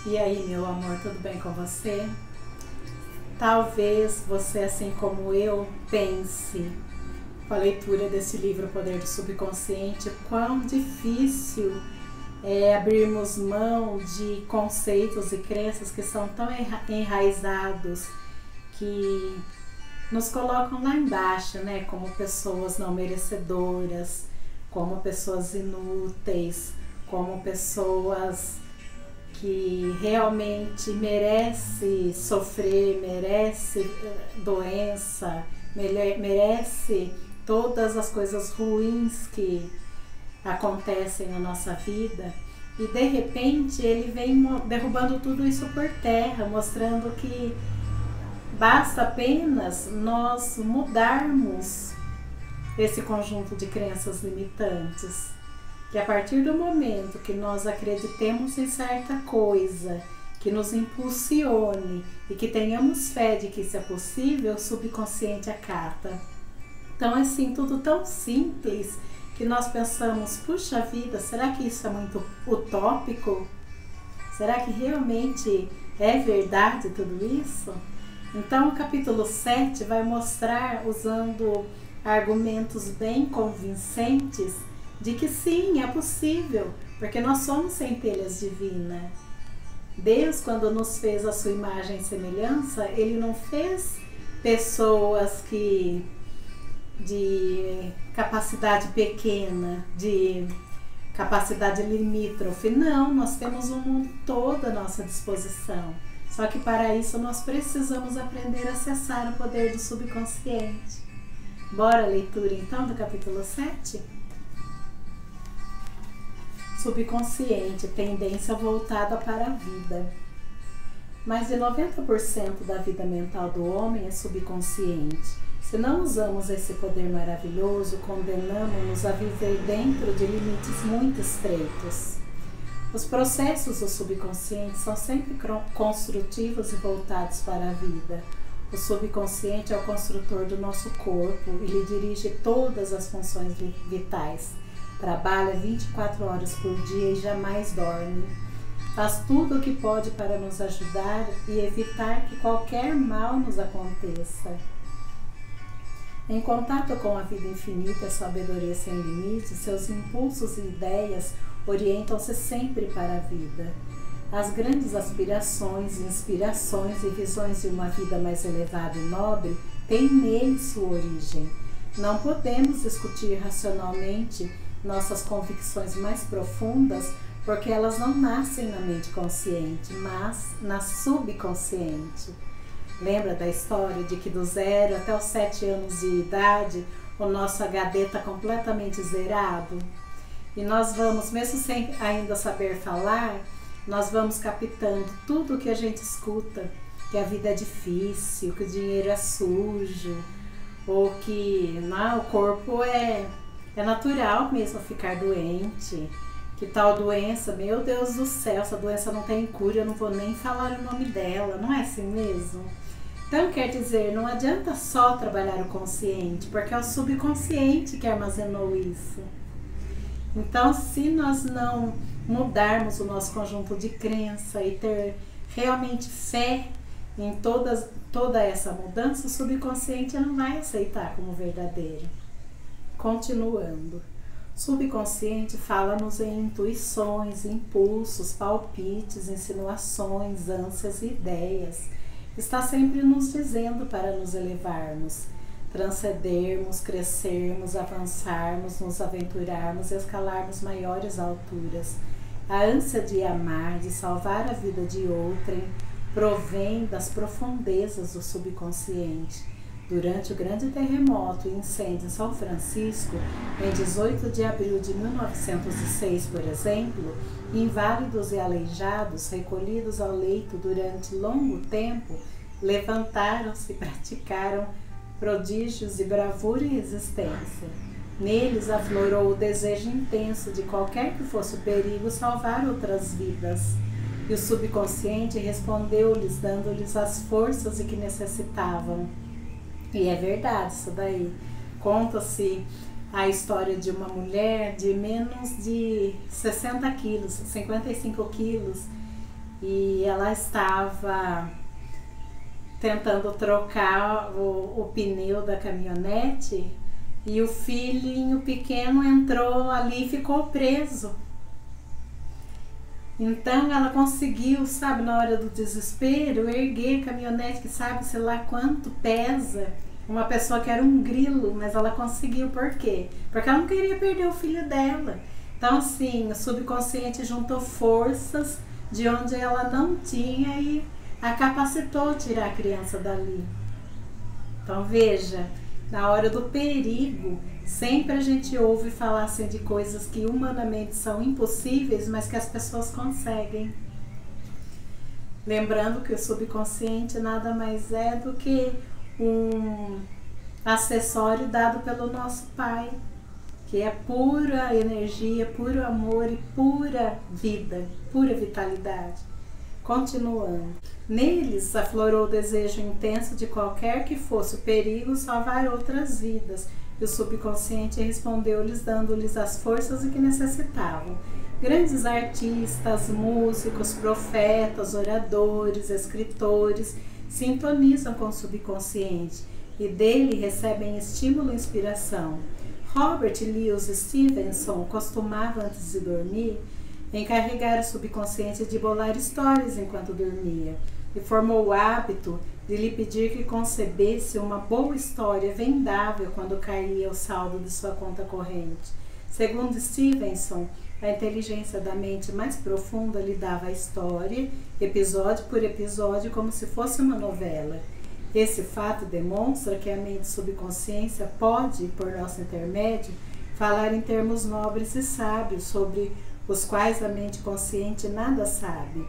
E aí, meu amor, tudo bem com você? Talvez você, assim como eu, pense com a leitura desse livro, O Poder do Subconsciente, quão difícil é abrirmos mão de conceitos e crenças que são tão enraizados, que nos colocam lá embaixo, né? Como pessoas não merecedoras, como pessoas inúteis, como pessoas que realmente merece sofrer, merece doença, merece todas as coisas ruins que acontecem na nossa vida. E de repente ele vem derrubando tudo isso por terra, mostrando que basta apenas nós mudarmos esse conjunto de crenças limitantes. Que a partir do momento que nós acreditemos em certa coisa, que nos impulsione e que tenhamos fé de que isso é possível, o subconsciente acata. Então é assim, tudo tão simples que nós pensamos, puxa vida, será que isso é muito utópico? Será que realmente é verdade tudo isso? Então o capítulo 7 vai mostrar, usando argumentos bem convincentes, de que sim, é possível, porque nós somos centelhas divinas. Deus, quando nos fez a sua imagem e semelhança, Ele não fez pessoas de capacidade pequena, de capacidade limítrofe. Não, nós temos o mundo todo à nossa disposição. Só que para isso nós precisamos aprender a acessar o poder do subconsciente. Bora a leitura então do capítulo 7? Subconsciente, tendência voltada para a vida. Mais de 90% da vida mental do homem é subconsciente. Se não usamos esse poder maravilhoso, condenamos-nos a viver dentro de limites muito estreitos. Os processos do subconsciente são sempre construtivos e voltados para a vida. O subconsciente é o construtor do nosso corpo e lhe dirige todas as funções vitais. Trabalha 24 horas por dia e jamais dorme. Faz tudo o que pode para nos ajudar e evitar que qualquer mal nos aconteça. Em contato com a vida infinita e a sabedoria sem limites, seus impulsos e ideias orientam-se sempre para a vida. As grandes aspirações, inspirações e visões de uma vida mais elevada e nobre têm nele sua origem. Não podemos discutir racionalmente nossas convicções mais profundas, porque elas não nascem na mente consciente, mas na subconsciente. Lembra da história de que do 0 até os 7 anos de idade, o nosso HD está completamente zerado? E nós vamos, mesmo sem ainda saber falar, nós vamos captando tudo o que a gente escuta, que a vida é difícil, que o dinheiro é sujo, ou que o corpo é natural mesmo ficar doente, que tal doença, meu Deus do céu, essa doença não tem cura, eu não vou nem falar o nome dela, não é assim mesmo? Então quer dizer, não adianta só trabalhar o consciente, porque é o subconsciente que armazenou isso. Então se nós não mudarmos o nosso conjunto de crença e ter realmente fé em toda essa mudança, o subconsciente não vai aceitar como verdadeiro. Continuando, subconsciente fala-nos em intuições, impulsos, palpites, insinuações, ânsias e ideias. Está sempre nos dizendo para nos elevarmos, transcendermos, crescermos, avançarmos, nos aventurarmos e escalarmos maiores alturas. A ânsia de amar, de salvar a vida de outrem, provém das profundezas do subconsciente. Durante o grande terremoto e incêndio em São Francisco, em 18 de abril de 1906, por exemplo, inválidos e aleijados, recolhidos ao leito durante longo tempo, levantaram-se e praticaram prodígios de bravura e resistência. Neles aflorou o desejo intenso de qualquer que fosse o perigo salvar outras vidas. E o subconsciente respondeu-lhes, dando-lhes as forças de que necessitavam. E é verdade isso daí. Conta-se a história de uma mulher de menos de 60 quilos, 55 quilos, e ela estava tentando trocar o pneu da caminhonete e o filhinho pequeno entrou ali e ficou preso. Então ela conseguiu, sabe, na hora do desespero, erguer a caminhonete que sabe, sei lá quanto pesa, uma pessoa que era um grilo, mas ela conseguiu. Por quê? Porque ela não queria perder o filho dela. Então assim, o subconsciente juntou forças de onde ela não tinha e a capacitou tirar a criança dali. Então veja, na hora do perigo, sempre a gente ouve falar assim de coisas que humanamente são impossíveis, mas que as pessoas conseguem. Lembrando que o subconsciente nada mais é do que um acessório dado pelo nosso Pai, que é pura energia, puro amor e pura vida, pura vitalidade. Continuando. Neles aflorou o desejo intenso de qualquer que fosse o perigo salvar outras vidas, e o subconsciente respondeu-lhes dando-lhes as forças que necessitavam. Grandes artistas, músicos, profetas, oradores, escritores sintonizam com o subconsciente e dele recebem estímulo e inspiração. Robert Louis Stevenson costumava, antes de dormir, encarregar o subconsciente de bolar histórias enquanto dormia, e formou o hábito de lhe pedir que concebesse uma boa história vendável quando caía o saldo de sua conta corrente. Segundo Stevenson, a inteligência da mente mais profunda lhe dava a história, episódio por episódio, como se fosse uma novela. Esse fato demonstra que a mente subconsciência pode, por nosso intermédio, falar em termos nobres e sábios sobre os quais a mente consciente nada sabe.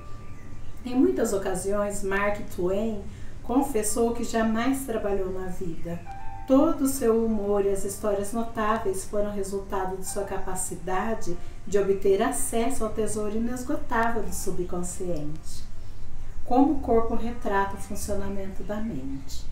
Em muitas ocasiões, Mark Twain confessou que jamais trabalhou na vida. Todo o seu humor e as histórias notáveis foram resultado de sua capacidade de obter acesso ao tesouro inesgotável do subconsciente. Como o corpo retrata o funcionamento da mente.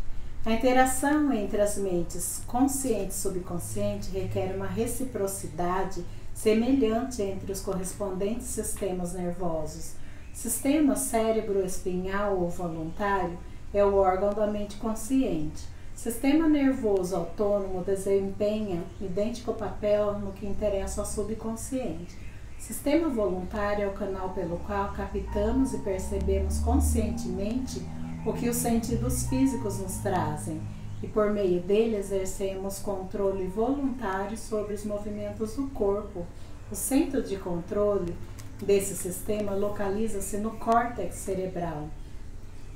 A interação entre as mentes consciente e subconsciente requer uma reciprocidade semelhante entre os correspondentes sistemas nervosos. O sistema cérebro-espinhal ou voluntário é o órgão da mente consciente. O sistema nervoso autônomo desempenha idêntico papel no que interessa ao subconsciente. O sistema voluntário é o canal pelo qual captamos e percebemos conscientemente o que os sentidos físicos nos trazem, e por meio dele exercemos controle voluntário sobre os movimentos do corpo. O centro de controle desse sistema localiza-se no córtex cerebral.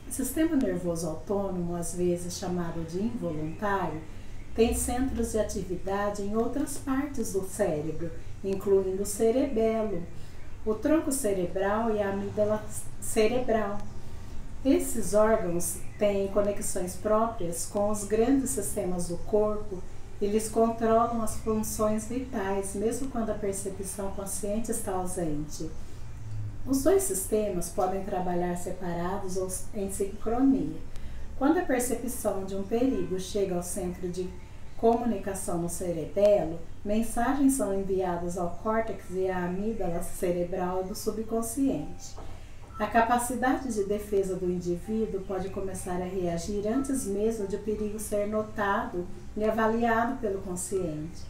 O sistema nervoso autônomo, às vezes chamado de involuntário, tem centros de atividade em outras partes do cérebro, incluindo o cerebelo, o tronco cerebral e a amígdala cerebral. Esses órgãos têm conexões próprias com os grandes sistemas do corpo e lhes controlam as funções vitais, mesmo quando a percepção consciente está ausente. Os dois sistemas podem trabalhar separados ou em sincronia. Quando a percepção de um perigo chega ao centro de comunicação no cerebelo, mensagens são enviadas ao córtex e à amígdala cerebral do subconsciente. A capacidade de defesa do indivíduo pode começar a reagir antes mesmo de o perigo ser notado e avaliado pelo consciente.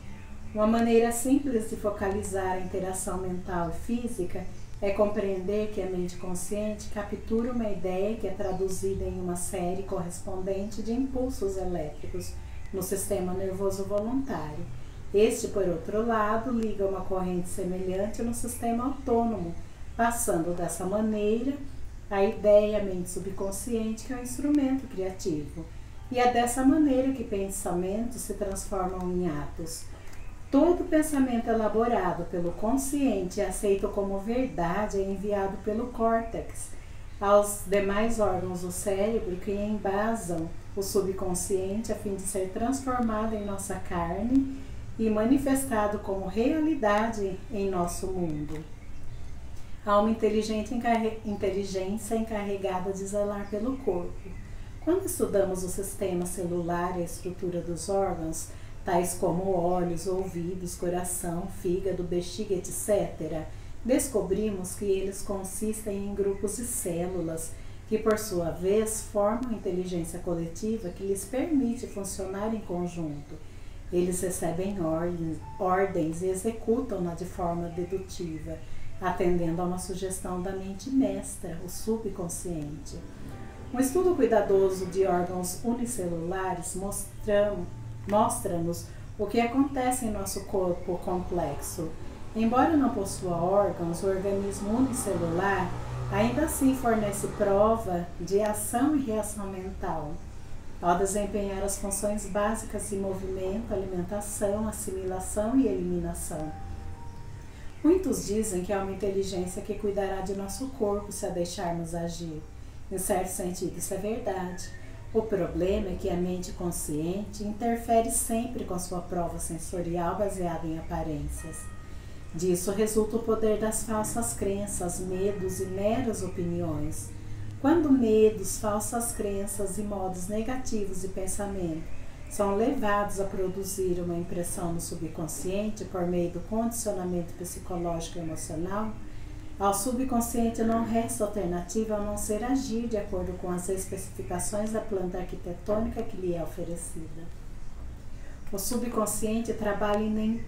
Uma maneira simples de focalizar a interação mental e física é compreender que a mente consciente captura uma ideia que é traduzida em uma série correspondente de impulsos elétricos no sistema nervoso voluntário. Este, por outro lado, liga uma corrente semelhante no sistema autônomo, passando dessa maneira a ideia à mente subconsciente, que é um instrumento criativo. E é dessa maneira que pensamentos se transformam em atos. Todo pensamento elaborado pelo consciente e aceito como verdade é enviado pelo córtex aos demais órgãos do cérebro, que embasam o subconsciente a fim de ser transformado em nossa carne e manifestado como realidade em nosso mundo. Há uma inteligência encarregada de zelar pelo corpo. Quando estudamos o sistema celular e a estrutura dos órgãos, tais como olhos, ouvidos, coração, fígado, bexiga, etc., Descobrimos que eles consistem em grupos de células, que por sua vez formam inteligência coletiva que lhes permite funcionar em conjunto. Eles recebem ordens e executam-na de forma dedutiva, atendendo a uma sugestão da mente mestra, o subconsciente. Um estudo cuidadoso de órgãos unicelulares mostra-nos o que acontece em nosso corpo complexo. Embora não possua órgãos, o organismo unicelular ainda assim fornece prova de ação e reação mental, ao desempenhar as funções básicas de movimento, alimentação, assimilação e eliminação. Muitos dizem que há uma inteligência que cuidará de nosso corpo se a deixarmos agir. Em certo sentido, isso é verdade. O problema é que a mente consciente interfere sempre com sua prova sensorial baseada em aparências. Disso resulta o poder das falsas crenças, medos e meras opiniões. Quando medos, falsas crenças e modos negativos de pensamento são levados a produzir uma impressão no subconsciente por meio do condicionamento psicológico e emocional, ao subconsciente não resta alternativa a não ser agir de acordo com as especificações da planta arquitetônica que lhe é oferecida. O subconsciente trabalha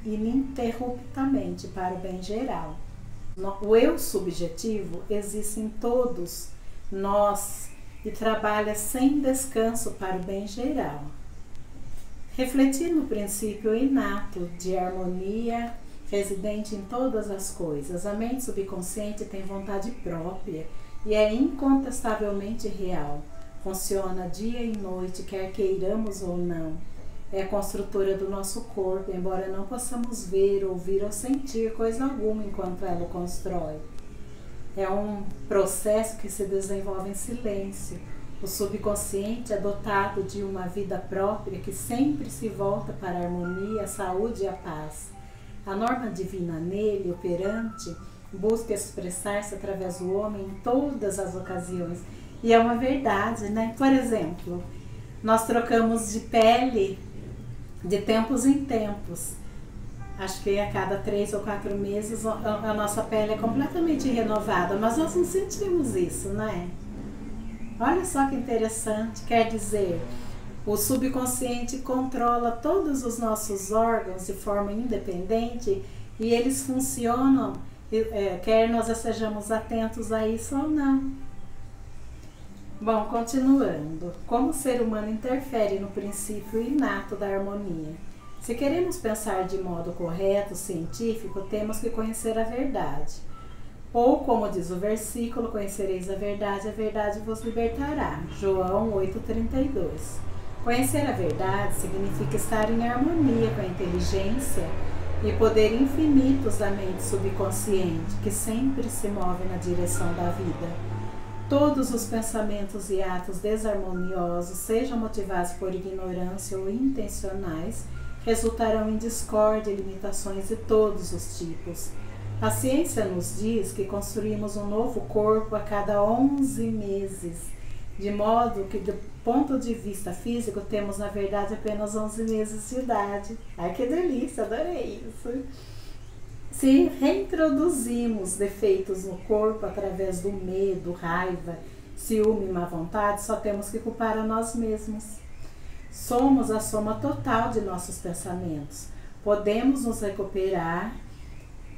ininterruptamente para o bem geral. O eu subjetivo existe em todos nós e trabalha sem descanso para o bem geral. Refletir no princípio inato de harmonia residente em todas as coisas, a mente subconsciente tem vontade própria e é incontestavelmente real. Funciona dia e noite, quer queiramos ou não. É a construtora do nosso corpo, embora não possamos ver, ouvir ou sentir coisa alguma enquanto ela o constrói. É um processo que se desenvolve em silêncio. O subconsciente é dotado de uma vida própria que sempre se volta para a harmonia, a saúde e a paz. A norma divina nele, operante, busca expressar-se através do homem em todas as ocasiões. E é uma verdade, né? Por exemplo, nós trocamos de pele de tempos em tempos. Acho que a cada 3 ou 4 meses a nossa pele é completamente renovada, mas nós não sentimos isso, né? Olha só que interessante, quer dizer, o subconsciente controla todos os nossos órgãos de forma independente e eles funcionam, quer nós estejamos atentos a isso ou não. Bom, continuando, como o ser humano interfere no princípio inato da harmonia? Se queremos pensar de modo correto, científico, temos que conhecer a verdade. Ou, como diz o versículo, conhecereis a verdade vos libertará. João 8,32. Conhecer a verdade significa estar em harmonia com a inteligência e poder infinitos da mente subconsciente, que sempre se move na direção da vida. Todos os pensamentos e atos desarmoniosos, sejam motivados por ignorância ou intencionais, resultarão em discórdia e limitações de todos os tipos. A ciência nos diz que construímos um novo corpo a cada 11 meses, de modo que, do ponto de vista físico, temos, na verdade, apenas 11 meses de idade. Ai, que delícia, adorei isso! Se reintroduzimos defeitos no corpo através do medo, raiva, ciúme e má vontade, só temos que culpar a nós mesmos. Somos a soma total de nossos pensamentos. Podemos nos recuperar,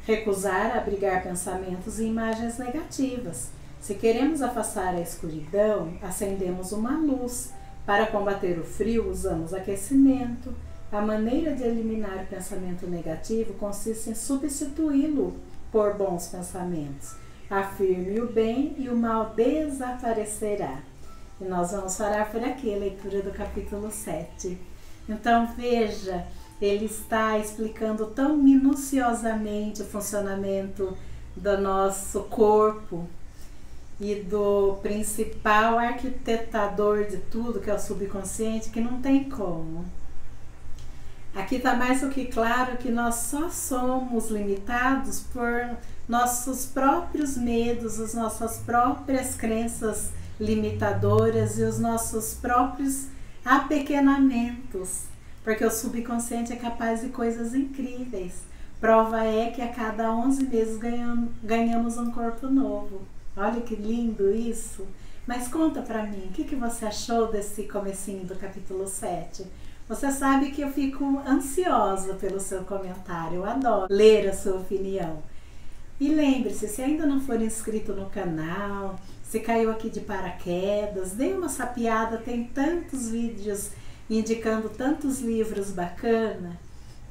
recusar abrigar pensamentos e imagens negativas. Se queremos afastar a escuridão, acendemos uma luz. Para combater o frio, usamos aquecimento. A maneira de eliminar o pensamento negativo consiste em substituí-lo por bons pensamentos. Afirme o bem e o mal desaparecerá. E nós vamos parar por aqui, a leitura do capítulo 7. Então veja, ele está explicando tão minuciosamente o funcionamento do nosso corpo e do principal arquitetador de tudo, que é o subconsciente, que não tem como. Aqui está mais do que claro que nós só somos limitados por nossos próprios medos, as nossas próprias crenças limitadoras e os nossos próprios apequenamentos, porque o subconsciente é capaz de coisas incríveis. Prova é que a cada 11 meses ganhamos um corpo novo. Olha que lindo isso! Mas conta pra mim, o que você achou desse comecinho do capítulo 7? Você sabe que eu fico ansiosa pelo seu comentário, eu adoro ler a sua opinião. E lembre-se, se ainda não for inscrito no canal, se caiu aqui de paraquedas, dê uma sapiada, tem tantos vídeos indicando tantos livros bacanas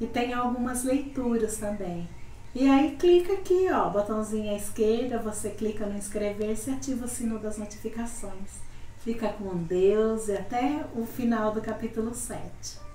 e tem algumas leituras também. E aí clica aqui, ó, botãozinho à esquerda, você clica no inscrever-se e ativa o sino das notificações. Fica com Deus e até o final do capítulo 7.